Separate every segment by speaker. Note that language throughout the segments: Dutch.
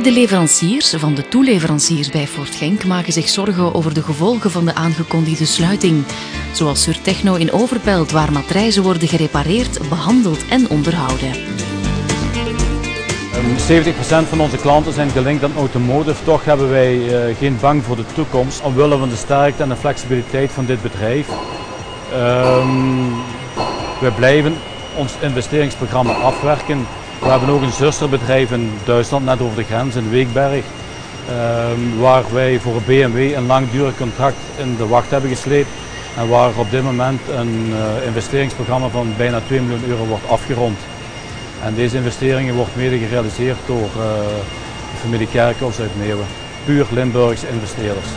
Speaker 1: Ook de leveranciers van de toeleveranciers bij Ford Genk maken zich zorgen over de gevolgen van de aangekondigde sluiting. Zoals Surtechno in Overpelt, waar matrijzen worden gerepareerd, behandeld en onderhouden.
Speaker 2: 70% van onze klanten zijn gelinkt aan automotive. Toch hebben wij geen bang voor de toekomst, omwille van de sterkte en de flexibiliteit van dit bedrijf. We blijven ons investeringsprogramma afwerken. We hebben ook een zusterbedrijf in Duitsland, net over de grens in Weekberg, waar wij voor BMW een langdurig contract in de wacht hebben gesleept en waar op dit moment een investeringsprogramma van bijna 2 miljoen euro wordt afgerond. En deze investeringen wordt mede gerealiseerd door de familie Kerkhoffs uit Meeuwen, puur Limburgse investeerders.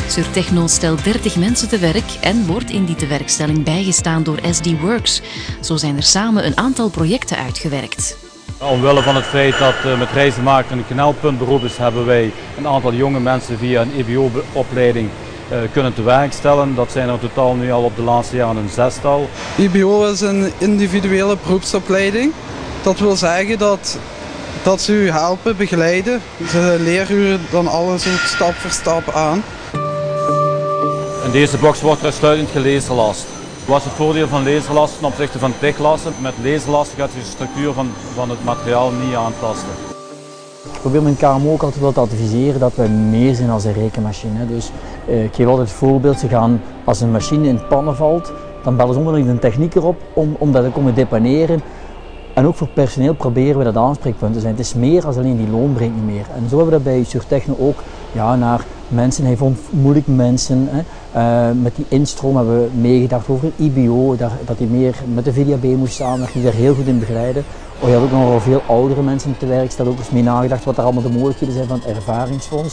Speaker 1: Surtechno stelt 30 mensen te werk en wordt in die tewerkstelling bijgestaan door SD Works. Zo zijn er samen een aantal projecten uitgewerkt.
Speaker 2: Omwille van het feit dat matrijzenmaker een knelpuntberoep is, hebben wij een aantal jonge mensen via een IBO-opleiding kunnen te werk stellen. Dat zijn er in totaal nu al op de laatste jaren een 6-tal.
Speaker 3: IBO is een individuele beroepsopleiding. Dat wil zeggen dat ze u helpen, begeleiden. Ze leren u dan alles ook stap voor stap aan.
Speaker 2: In deze box wordt er uitsluitend gelaserlast. Wat is het voordeel van laserlast ten opzichte van tiklassen? Met laserlast gaat je de structuur van het materiaal niet aantasten.
Speaker 4: Ik probeer mijn KMO ook altijd wel te adviseren dat we meer zijn als een rekenmachine. Dus ik geef altijd het voorbeeld, als een machine in pannen valt, dan bellen ze onmiddellijk de technieker op om dat te komen depaneren. En ook voor personeel proberen we dat aanspreekpunt te zijn. Het is meer als alleen die loon brengt niet meer. En zo hebben we dat bij Surtechno ook naar mensen. Hij vond moeilijk mensen. Met die instroom hebben we meegedacht over een IBO, dat hij meer met de VDAB moest samenwerken, die daar heel goed in begeleiden. Je had ook nog wel veel oudere mensen te werk, staat ook eens mee nagedacht wat er allemaal de mogelijkheden zijn van het ervaringsfonds.